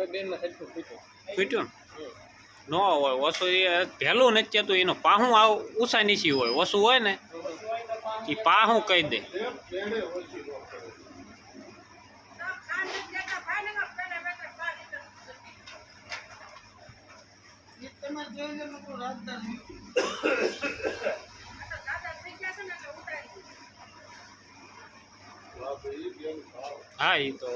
ફૂટ્યું ન હોય ઓછું એ પહેલું નથી થતું એનો પાહું આવ ઊંચા નીચી હોય ઓછું હોય ને એ પાહું કહી દે હા એ તો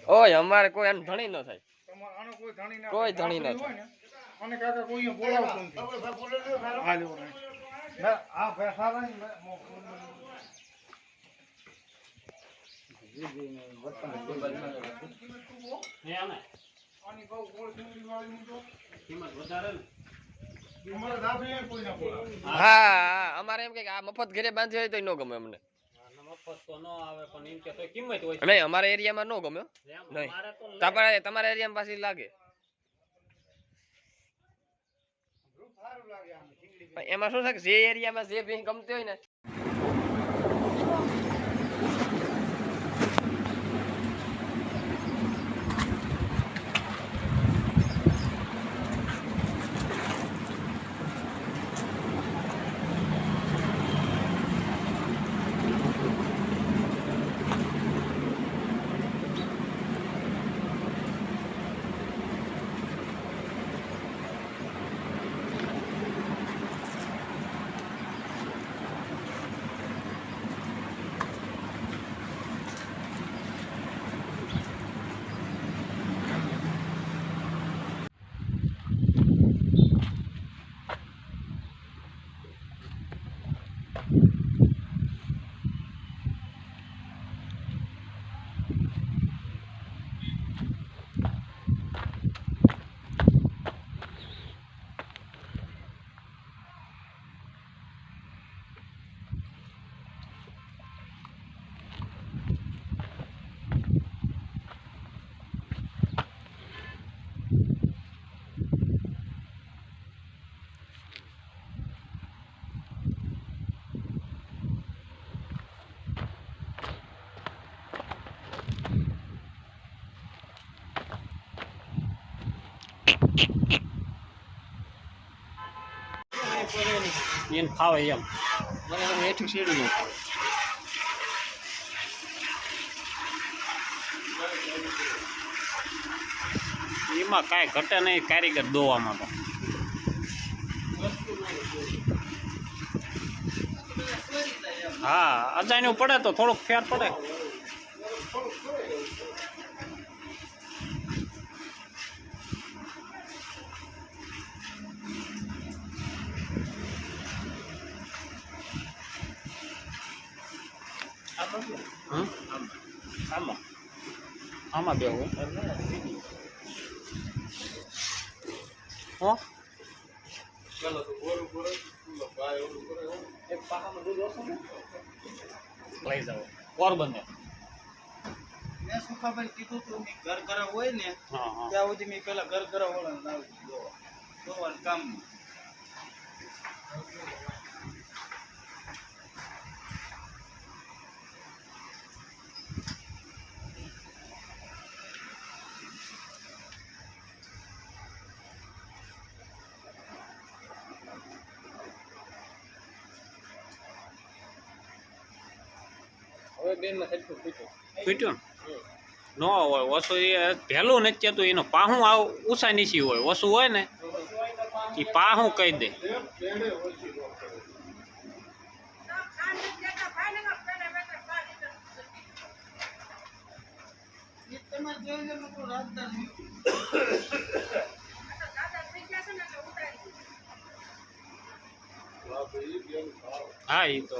ઓય અમારે કોઈ એમ ધણી ન થાય કોઈ ધણી ન થાય અને કાકા કોઈ બોલાવતો નથી હાલો આ પૈસા હા અમારે એમ કે આ મફત ઘરે બાંધી હોય તો ન ગમે અમને નહીં અમારા એરિયામાં ન ગમ્યો નહીં તમારા એરિયામાં પાછી લાગે એમાં શું છે કે જે એરિયામાં જે ભેંસ ગમતી હોય ને એને ફાવે એમ મને હેઠું શેડું ન એમાં કાંઈ ઘટે નહીં કારીગર દોવામાં તો હા અજાણ્યું પડે તો થોડોક ફેર પડે આમાં આમાં બેવું હો લઈ જાઓ પોરબંદર મેં સુખાભાઈ કીધું તું ઘર કરાવ હોય ને ત્યાં સુધી મેં પેલા ઘર કરાવ વાળા કામ ફૂટ્યું ને ન હોય ઓછું એ પહેલું નથી કહેતું એનો પાહું આવ ઊંચા નીચી હોય ઓછું હોય ને એ પાહું કહી દે તમારે જોઈ લે લોકો રાજદાર હા એ તો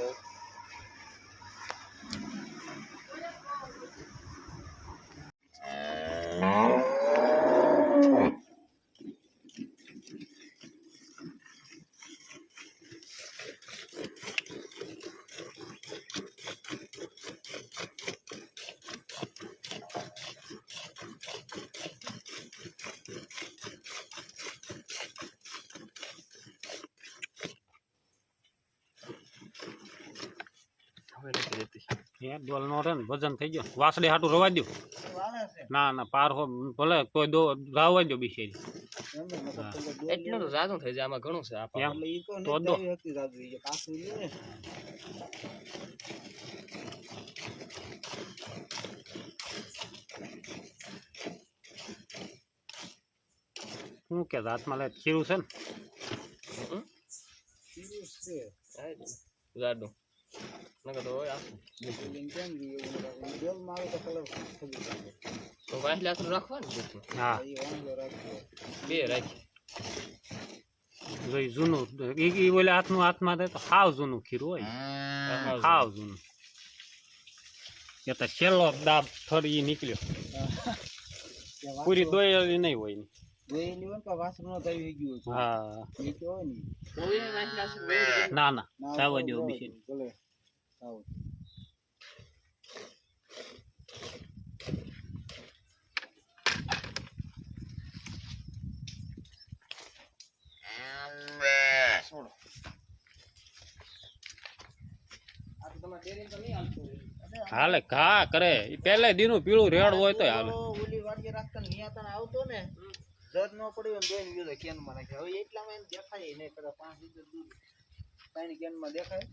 ડોલ નો રે ને વજન થઈ ગયો વાસડે હાટું રવા દો ના ના પાર હો ભલે કોઈ દો રાવવા દો બિચારી એટલું તો જાદું થઈ જાય આમાં ઘણું છે તો દો શું કે હાથમાં લે ખીરું છે ને જાડું નકર તો હોય તો વાસલે આટલું રાખવાનું હા બે રાખી જોઈ જૂનું ઈ ઓલે હાથમાં થાય તો હાવ જૂનું ખીરું હોય હાવ જૂનું એ તો છેલ્લો દાબ થોડી નીકળ્યો પૂરી દોયેલી નહીં હોય ને જોયેલી હોય તો વાસણ નો થઈ ગયું હા એ તો હોય ને ના ના ચાવવા દો બીજી ભલે આવો છોડો આ તો તમારે ડેરી તો નહીં હાલતું હાલે ઘા કરે એ પહેલે દીનું પીળું રેડ હોય તો હાલે ઓલી વાડીએ રાખતા નિયાતન આવતો ને જર નો પડ્યો ને દોઈને ગયો કેન માં નાખે હવે એટલામાં એને દેખાય નહીં કદાચ 5 લીટર દૂધ પાણી કેન માં દેખાય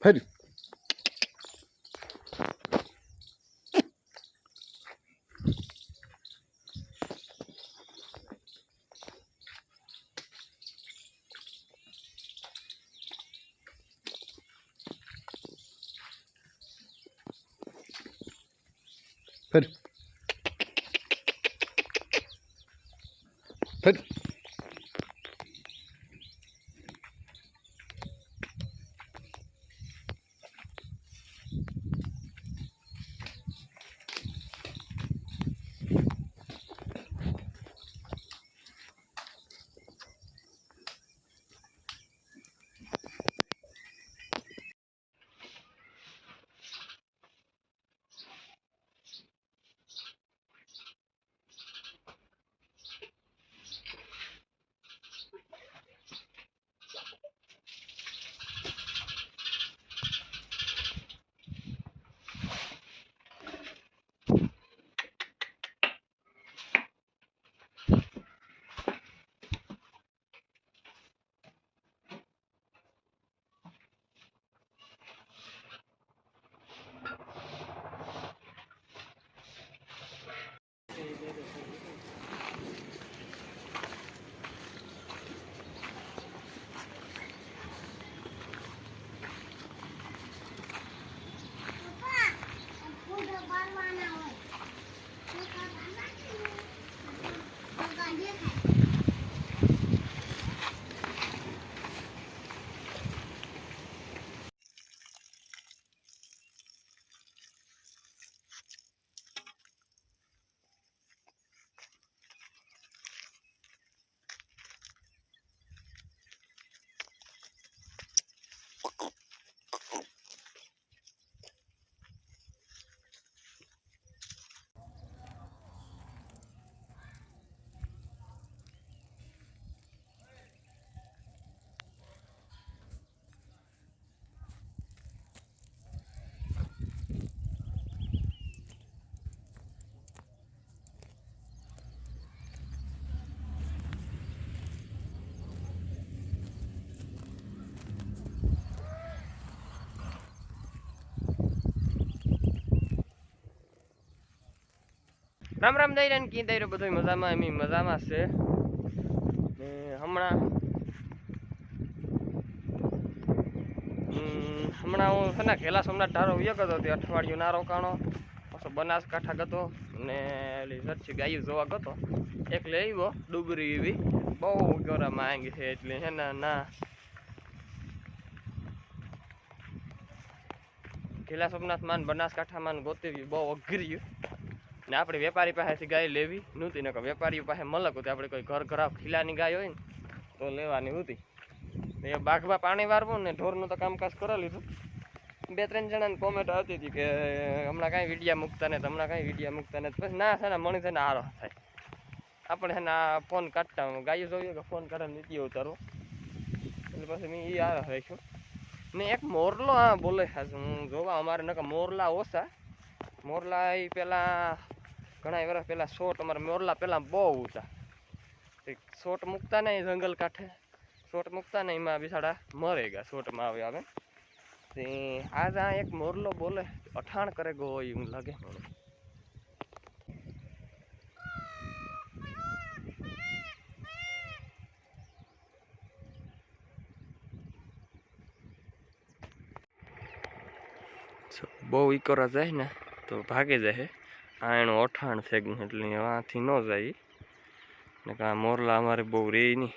ફરી ફરી ફરી રામ રામ દઈ ને કી દઈ બધું મજામાં એમ મજામાં છે ને હમણાં હું છે ને ઘેલા સોમનાથ ધારો વ્યો ગયો તે અઠવાડિયું ના રોકાણો પાછો બનાસકાંઠા ગયો ને એલી સરછી ગાયું જોવા ગયો એક લઈ આવ્યો ડુબરી એવી બહુ ગોરા માંગી છે એટલે હે ના ઘેલા સોમનાથ માં બનાસકાંઠા માં ગોતી બહુ અઘર્યું ને આપણે વેપારી પાસેથી ગાય લેવી નહોતી ને વેપારીઓ પાસે મલક હતી આપણે કોઈ ઘર ઘરાવ ખીલાની ગાય હોય ને તો લેવાની હતી એ બાઘમાં પાણી વારવું ને ઢોરનું તો કામકાજ કરી લીધું 2-3 જણાની કોમેન્ટ હતી હતી કે હમણાં કાંઈ વિડીયા મૂકતા ને હમણાં કાંઈ વિડીયા મૂકતા ને પછી ના છે ને મણી છે ને આરો થાય આપણે છે ને આ ફોન કાઢતા ગાયો જોઈએ કે ફોન કરે નીતિ ઉતારવો એટલે પછી મેં એ આરો રાખ્યો ને એક મોરલો હા બોલે હું જોવા અમારે નકર મોરલા ઓછા મોરલા એ પેલા ઘણા વર્ષ પહેલા શોટ અમારા મોરલા પહેલાં બહુ ઊંચા શોટ મૂકતા ને જંગલ કાંઠે શોટ મૂકતા ને એમાં બિસાડા મરે ગયા શોટમાં આવે તે આજ આ એક મોરલો બોલે અઠાણ કરે ગો એવું લાગે મને બહુ ઈકોરા જાય ને તો ભાગી જાય આ એનું અઠાણ છે એટલે આથી ન જાય ને આ મોરલા અમારે બહુ રે નહીં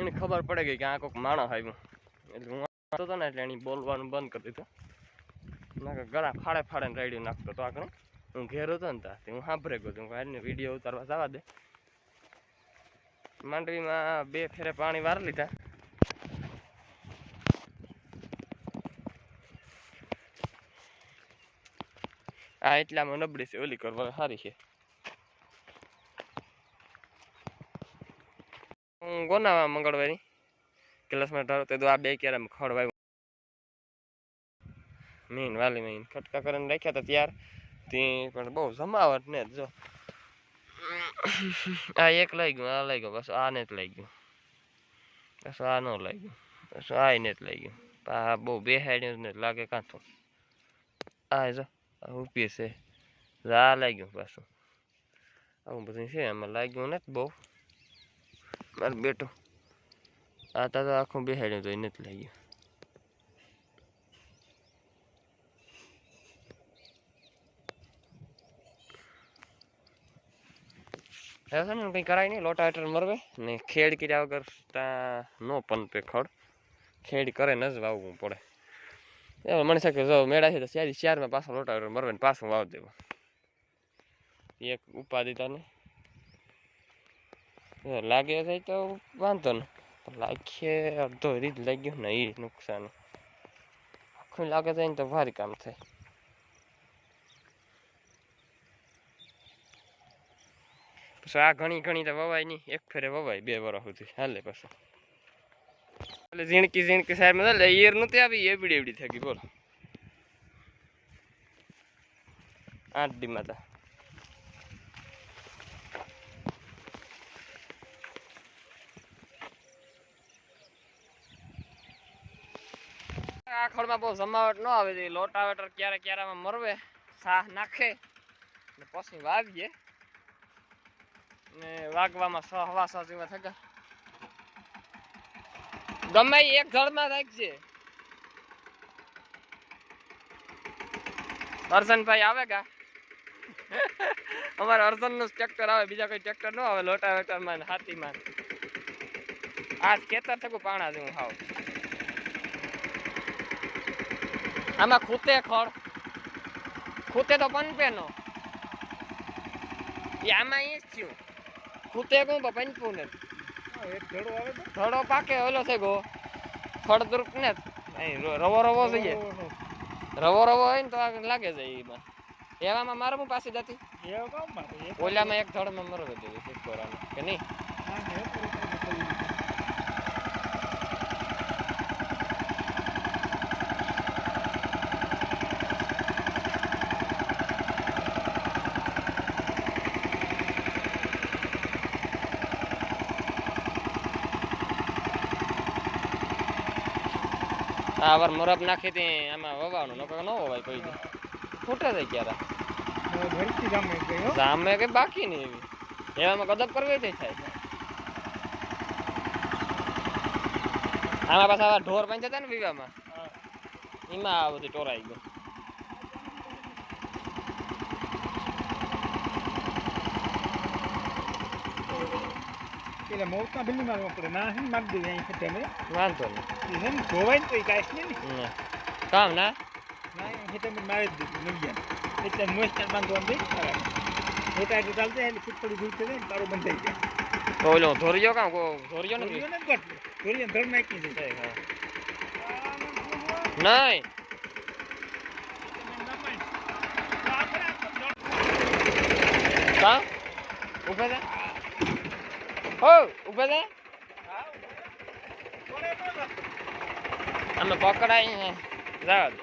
એને ખબર પડે ગઈ કે આ કોઈક માણસ આવ્યું એટલે હું આવતો હતો ને એટલે એની બોલવાનું બંધ કરી દીધું નાખે ગળા ફાડે ફાડે રેડિયો નાખતો તો આગળ હું ઘેર હતો ને ત્યાં હું સાંભળે ગયો હું એને વિડીયો ઉતારવા જવા દે માંડવીમાં 2 ફેરે પાણી વાર લીધા આ એટલામાં નબળી છે ઓલી કરવા સારી છે હું ગોનાવા મંગળવારી ક્લાસમાં ધારો તો આ 2 ક્યારા ખડવાયું મીન વાલી મીન ખટકા કરીને રાખ્યા હતા ત્યાર તે પણ બહુ જમાવટ ને જો આ એક લઈ ગયું આ લઈ ગયો બસ આ ને જ લઈ ગયું બસ આ ન લઈ ગયું બસ આ ને જ લઈ ગયું આ બહુ બેહાડ્યું ને લાગે કાંતો આ જો ઉપી છે આ લઈ ગયું પાછું આવું બધું છે આમાં લાગ્યું નથી બહુ મારું બેટું આ તો આખું બેહાડ્યું તો એ નથી લઈ ગયું હવે છે ને કંઈ કરાય નહીં લોટા હેઠળ મરવે ને ખેડ કર્યા વગર ત્યાં નો પનપે ખડ ખેડ કરે ન જ વાવવું પડે એવું મને શકે જો મેળા છે તો ચારમાં પાછો લોટા હેઠળ મરવે ને પાછું વાવ દેવું એક ઉપાધિ તને લાગે જાય તો વાંધો ને લાગીએ અડધો રીત લાગ્યું ને એ નુકસાન આખું લાગે જાય ને તો ભારી કામ થાય પછી આ ઘણી તો વવાય નહીં એક ફેરે વવાય 2 વર્ષ સુધી હાલે પાછું એટલે ઝીણકી સાહેબમાં એટલે ઈયર નહોતી આવી એવડી થઈ ગઈ બોલો 8 દી માં તો આ ખડમાં બહુ જમાવટ ન આવે છે લોટાવેટર ક્યારામાં મરવે સાહ નાખે ને પછી વાવીએ ને વાગવામાં 6:15 જેવા થતા ગમે એક જળમાં રાખજે અર્જનભાઈ આવે કા અમારે અર્જનનું ટ્રેક્ટર આવે બીજા કોઈ ટ્રેક્ટર ન આવે લોટાવેટરમાં હાથીમાં આ ખેતર થકું પાણા જેવું હાવ આમાં ખૂતે તો પંપે નો એ આમાં એ જ થયું ખૂતે કહું તો પંપું ને ધડો પાકે ઓલો છે ગો ફળદ્રુપ ને રવો જોઈએ રવો હોય ને તો લાગે જાય એમાં એવામાં મારવું પાછી જતી ઓલામાં એક ધડમાં મરવે દેવી કે નહીં આ વાર મોરબ નાખી હતી આમાં વવાનું નકર ન વવાય કોઈ દી ફૂટે થઈ ગયા જામે કે બાકી નહીં એવી એવામાં કદબ કરવી જ થાય આમાં પાછા ઢોર પાંચ હતા ને વિવામાં એમાં આ બધું ટોરાઈ ગયું મોટા બિલ્લી મારવા પડે ના હે માર દે અહીં ખેતમે વાંધો નહીં એને ધોવાય તો કાઈ નહીં કામ ના ના ખેતમે મારી દે નડિયા એટલે મોસ્ટર બાંધવા દે મોટા તો ચાલતે એટલે કુટડી દૂરતે ને તારો બંધ થઈ જાય તો ઓલો ધોરિયો કામ ધોરિયો નથી ધોરિયો નથી ગટ ધોરિયો ધર નાખી દે હા નહીં કા ઉભા થા હો ઉભા થા અમે પકડાઈ જાવ